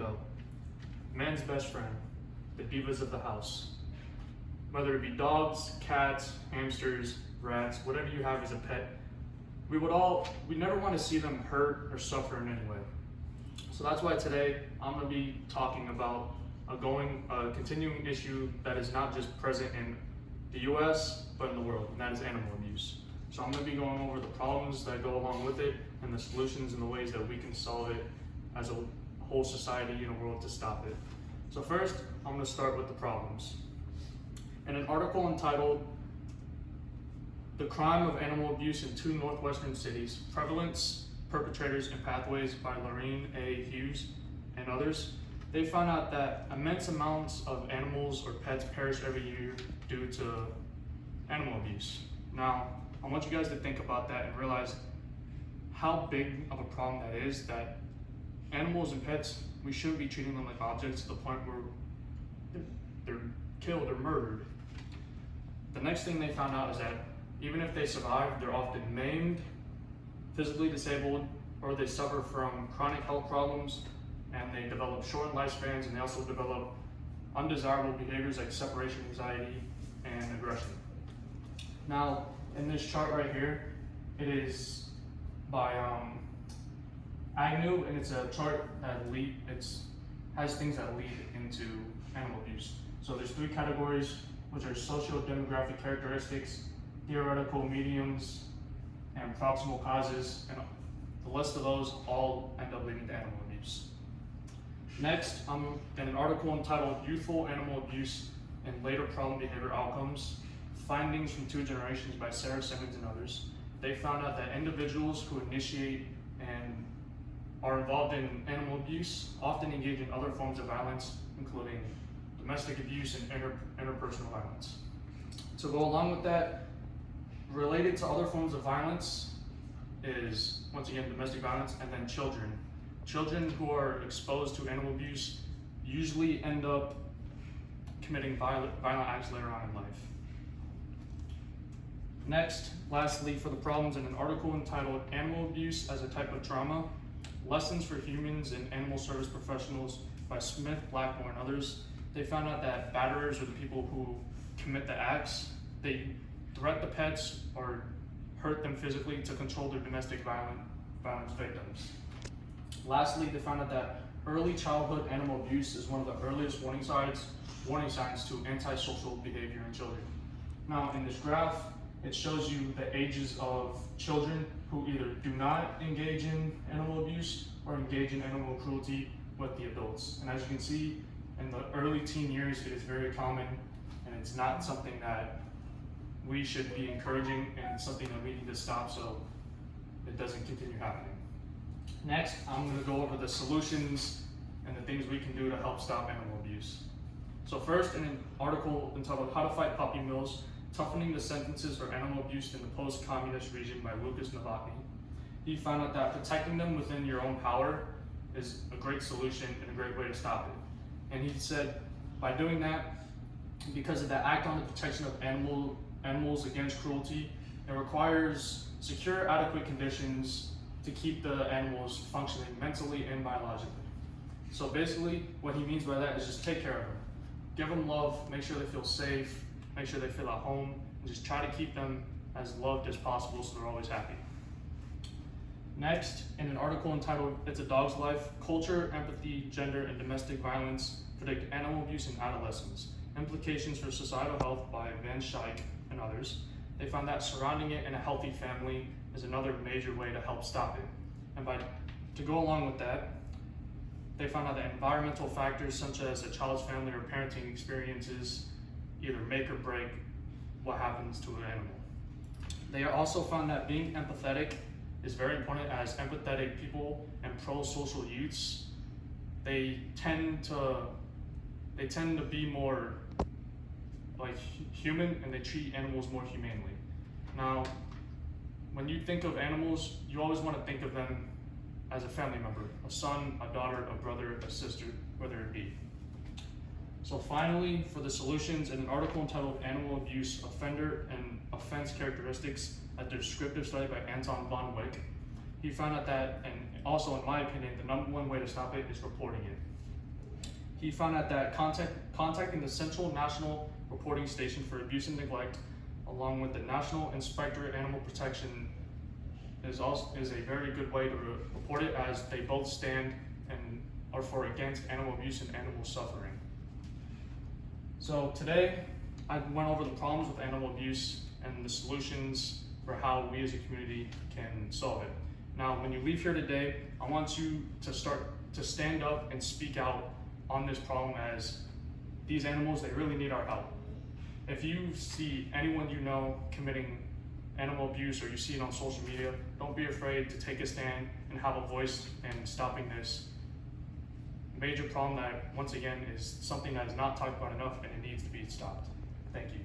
go. Man's best friend, the divas of the house. Whether it be dogs, cats, hamsters, rats, whatever you have as a pet, we never want to see them hurt or suffer in any way. So that's why today I'm going to be talking about a continuing issue that is not just present in the US, but in the world, and that is animal abuse. So I'm going to be going over the problems that go along with it and the solutions and the ways that we can solve it as a whole society and a world to stop it. So first, I'm going to start with the problems. In an article entitled "The Crime of Animal Abuse in Two Northwestern Cities, Prevalence, Perpetrators, and Pathways" by Lorraine A. Hughes and others, they found out that immense amounts of animals or pets perish every year due to animal abuse. Now, I want you guys to think about that and realize how big of a problem that is, that animals and pets, we shouldn't be treating them like objects to the point where they're killed or murdered. The next thing they found out is that even if they survive, they're often maimed, physically disabled, or they suffer from chronic health problems, and they develop shortened lifespans, and they also develop undesirable behaviors like separation anxiety and aggression. Now, in this chart right here, it is by Agnew, and it's a chart that has things that lead into animal abuse. So there's three categories, which are socio-demographic characteristics, theoretical mediums, and proximal causes, and the list of those all end up leading to animal abuse. Next, I'm in an article entitled "Youthful Animal Abuse and Later Problem Behavior Outcomes, Findings from Two Generations" by Sarah Simmons and others. They found out that individuals who initiate and are involved in animal abuse often engage in other forms of violence, including domestic abuse and interpersonal violence. To go along with that, related to other forms of violence is, once again, domestic violence, and then children. Children who are exposed to animal abuse usually end up committing violent acts later on in life. Next, lastly, for the problems, in an article entitled "Animal Abuse as a Type of Trauma, Lessons for Humans and Animal Service Professionals" by Smith, Blackmore, and others, they found out that batterers, or the people who commit the acts, they threat the pets or hurt them physically to control their domestic violence victims. Lastly, they found out that early childhood animal abuse is one of the earliest warning signs to antisocial behavior in children. Now, in this graph, it shows you the ages of children who either do not engage in animal abuse or engage in animal cruelty with the adults. And as you can see, in the early teen years, it is very common, and it's not something that we should be encouraging, and it's something that we need to stop so it doesn't continue happening. Next, I'm going to go over the solutions and the things we can do to help stop animal abuse. So first, in an article entitled "How to Fight Puppy Mills, Toughening the Sentences for Animal Abuse in the Post-Communist Region" by Lucas Novotny, he found out that protecting them within your own power is a great solution and a great way to stop it. And he said, by doing that, because of the Act on the Protection of Animals Against Cruelty, it requires secure, adequate conditions to keep the animals functioning mentally and biologically. So basically, what he means by that is just take care of them. Give them love, make sure they feel safe, make sure they feel at home, and just try to keep them as loved as possible so they're always happy. Next, in an article entitled "It's a Dog's Life, Culture, Empathy, Gender, and Domestic Violence Predict Animal Abuse in Adolescents, Implications for Societal Health" by Van Schaik and others, they found that surrounding it in a healthy family is another major way to help stop it. And to go along with that, they found out that environmental factors such as a child's family or parenting experiences either make or break what happens to an animal. They also found that being empathetic is very important, as empathetic people and pro-social youths, they tend to be more like human, and they treat animals more humanely. Now, when you think of animals, you always want to think of them as a family member, a son, a daughter, a brother, a sister, whether it be. So finally, for the solutions, in an article entitled "Animal Abuse Offender and Offense Characteristics, a Descriptive Study" by Anton von Wick, he found out that, and also in my opinion, the number one way to stop it is reporting it. He found out that contacting the Central National Reporting Station for Abuse and Neglect, along with the National Inspector of Animal Protection, is a very good way to report it, as they both stand and are for against animal abuse and animal suffering. So today, I went over the problems with animal abuse and the solutions for how we as a community can solve it. Now, when you leave here today, I want you to start to stand up and speak out on this problem, as these animals, they really need our help. If you see anyone you know committing animal abuse, or you see it on social media, don't be afraid to take a stand and have a voice in stopping this major problem that, once again, is something that is not talked about enough and it needs to be stopped. Thank you.